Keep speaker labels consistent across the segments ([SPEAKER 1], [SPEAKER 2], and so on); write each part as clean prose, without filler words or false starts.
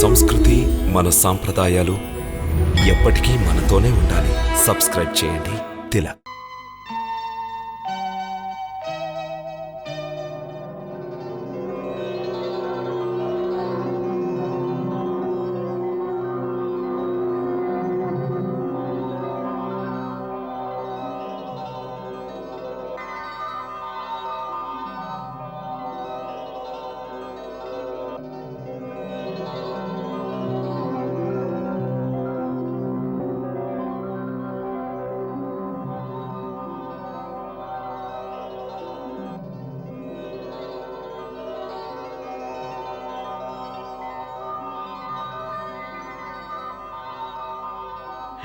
[SPEAKER 1] సంస్కృతి, మన సాంప్రదాయాలు ఎప్పటికీ మనతోనే ఉండాలి. సబ్స్క్రైబ్ చేయండి తిలక్.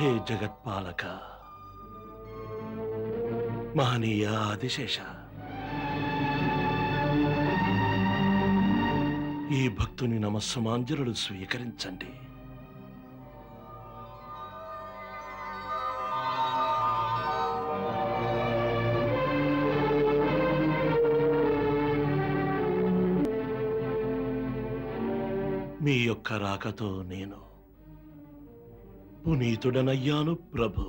[SPEAKER 2] హే జగత్పాలక, మహనీయ ఆదిశేష, ఈ భక్తుని నమస్సుమాంజలులు స్వీకరించండి. మీ యొక్క రాకతో నేను పునీతుడనయ్యాను ప్రభు,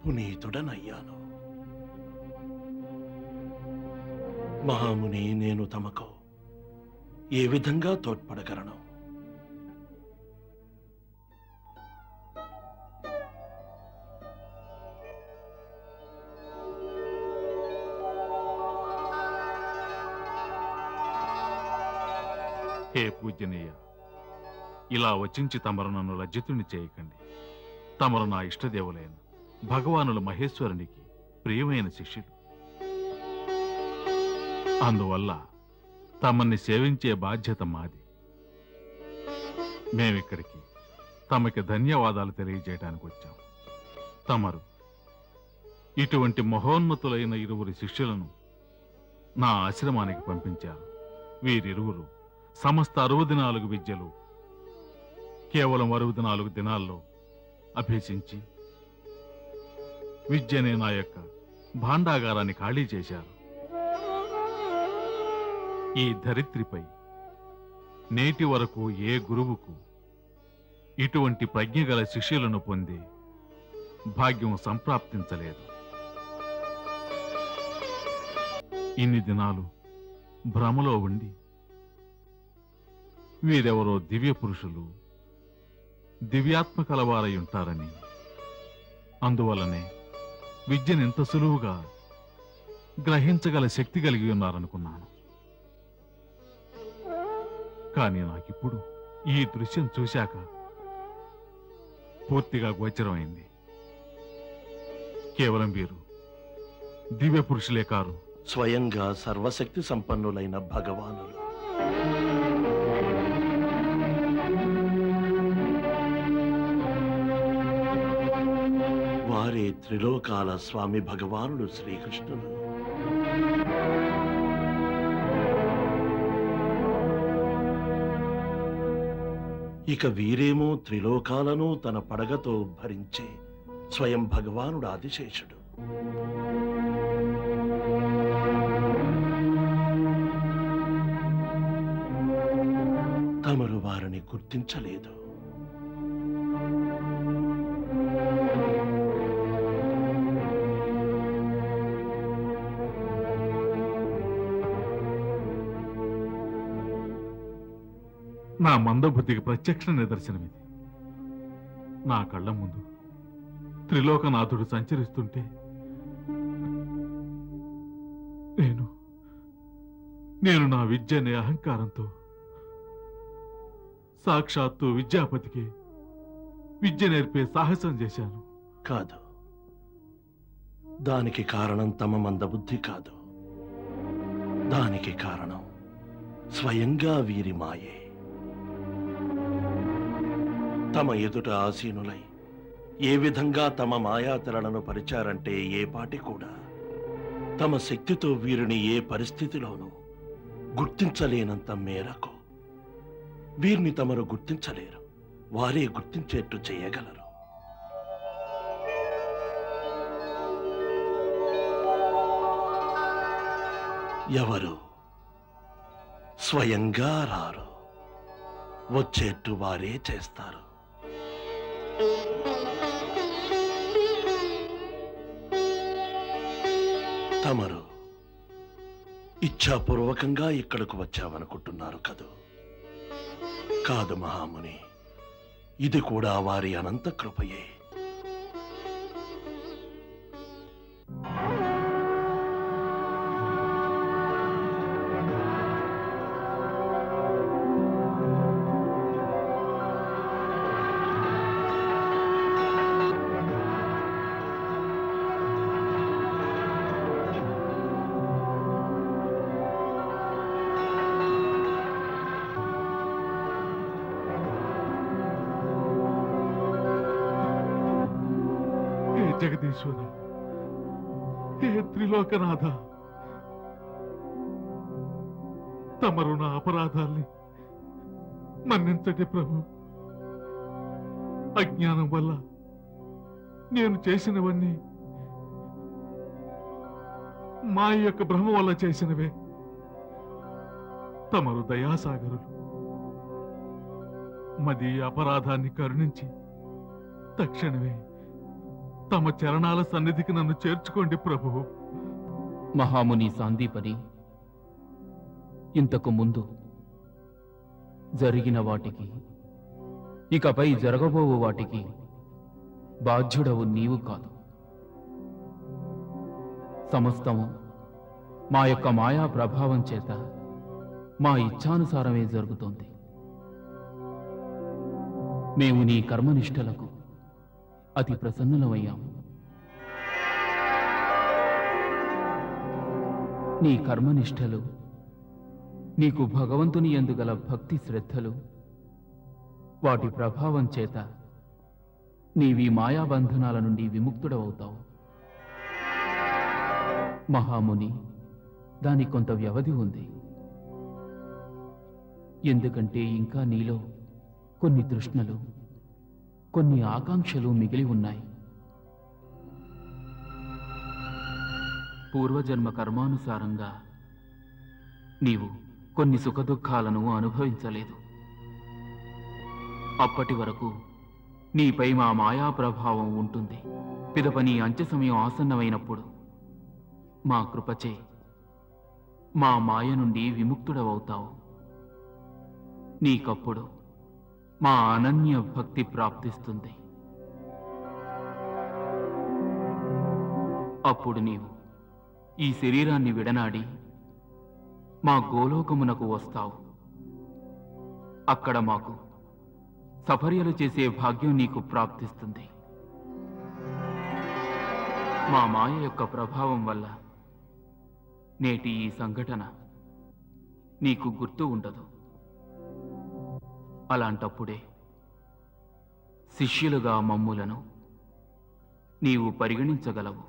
[SPEAKER 2] పునీతుడనయ్యాను. మహాముని, నేను తమకు ఏ విధంగా తోడ్పడగలను?
[SPEAKER 3] హే పూజనీయ, ఇలా వచించి తమరు నన్ను లజ్జితుని చేయకండి. తమరు నా ఇష్టదేవులైన భగవానుల మహేశ్వరునికి ప్రియమైన శిష్యులు. అందువల్ల తమన్ని సేవించే బాధ్యత మాది. మేమిక్కడికి తమకి ధన్యవాదాలు తెలియజేయడానికి వచ్చాం. తమరు ఇటువంటి మహోన్నతులైన ఇరువురి శిష్యులను నా ఆశ్రమానికి పంపించారు. వీరిరువురు సమస్త 64 విద్యలు కేవలం 64 దినాల్లో అభ్యసించి విద్యనే నా యొక్క భాండాగారాన్ని ఖాళీ చేశారు. ఈ ధరిత్రిపై నేటి వరకు ఏ గురువుకు ఇటువంటి ప్రజ్ఞగల శిష్యులను పొందే భాగ్యం సంప్రాప్తించలేదు. ఇన్ని దినాలు భ్రమలో ఉండి వీరెవరో దివ్య పురుషులు, దివ్యాత్మకలవారై ఉంటారని, అందువలనే విద్యను ఎంత సులువుగా గ్రహించగల శక్తి కలిగి ఉన్నారనుకున్నాను. కానీ నాకిప్పుడు ఈ దృశ్యం చూశాక పూర్తిగా గోచరమైంది. కేవలం వీరు దివ్య పురుషులే కారు,
[SPEAKER 2] స్వయంగా సర్వశక్తి సంపన్నులైన భగవానులు. వారే త్రిలోకాల స్వామి భగవానుడు శ్రీకృష్ణుడు. ఇక వీరేమో త్రిలోకాలను తన పడగతో భరించే స్వయం భగవానుడు ఆదిశేషుడు. తమరు వారిని గుర్తించలేదు.
[SPEAKER 3] నా మందబుద్ధికి ప్రత్యక్ష నిదర్శనమిది. నా కళ్ళ ముందు త్రిలోకనాథుడు సంచరిస్తుంటే నేను నా విద్య అనే అహంకారంతో సాక్షాత్తు విద్యాపతికి విద్య నేర్పే సాహసం చేశాను.
[SPEAKER 2] కాదు, దానికి కారణం తమ మందబుద్ధి కాదు. దానికి కారణం స్వయంగా వీరి మాయే. తమ ఎదుట ఆసీనులై ఏ విధంగా తమ మాయాతలను పరిచారంటే ఏ పాటి కూడా తమ శక్తితో వీరిని ఏ పరిస్థితిలోనూ గుర్తించలేనంత మేరకు వీరిని తమరు గుర్తించలేరు. వారే గుర్తించేట్టు చేయగలరు. ఎవరు స్వయంగా రారు. వచ్చేట్టు వారే చేస్తారు. తమరు ఇచ్ఛాపూర్వకంగా ఇక్కడకు వచ్చావనుకుంటున్నారు కదూ? కాదు మహాముని, ఇది కూడా వారి అనంత కృపయే.
[SPEAKER 3] హే జగదీశ్వర, హే త్రిలోకనాథ, తమరు నా అపరాధాల్ని మన్నించండి ప్రభు. అజ్ఞానం వల్ల నేను చేసినవన్నీ మా యొక్క భ్రమ వల్ల చేసినవే. తమరు దయాసాగరులు. మది అపరాధాన్ని కరుణించి తక్షణమే తమ చరణాల సన్నిధికి నన్ను చేర్చుకోండి ప్రభు.
[SPEAKER 4] మహాముని సాందీపని, ఇంతకు ముందు జరిగిన వాటికి, ఇకపై జరగబోవు వాటికి బాధ్యుడవు నీవు కాదు. సమస్తము మా యొక్క మాయా ప్రభావం చేత మా ఇచ్ఛానుసారమే జరుగుతోంది. మేము నీ కర్మనిష్టలకు అతి ప్రసన్నులమయ్యాము. నీ కర్మనిష్టలు, నీకు భగవంతుని యందు గల భక్తి శ్రద్ధలు, వాటి ప్రభావం చేత నీవి మాయాబంధనాల నుండి విముక్తుడవవుతావు. మహాముని, దానికి కొంత వ్యవధి ఉంది. ఎందుకంటే ఇంకా నీలో కొన్ని తృష్ణలు, కొన్ని ఆకాంక్షలు మిగిలి ఉన్నాయి. పూర్వజన్మ కర్మానుసారంగా నీవు కొన్ని సుఖదుఖాలను అనుభవించలేదు. అప్పటి వరకు నీపై మా మాయా ప్రభావం ఉంటుంది. పిదప నీ అంత్య సమయం ఆసన్నమైనప్పుడు మా కృపచే మా మాయ నుండి విముక్తుడవవుతావు. నీకప్పుడు మా అనన్య భక్తి ప్రాప్తిస్తుంది. అప్పుడు నీవు ఈ శరీరాన్ని విడనాడి మా గోలోకమునకు వస్తావు. అక్కడ మాకు సపర్యలు చేసే భాగ్యం నీకు ప్రాప్తిస్తుంది. మా మాయ యొక్క ప్రభావం వల్ల నేటి ఈ సంఘటన నీకు గుర్తు ఉండదు. అలాంటప్పుడే శిష్యులుగా మమ్ములను నీవు పరిగణించగలవు.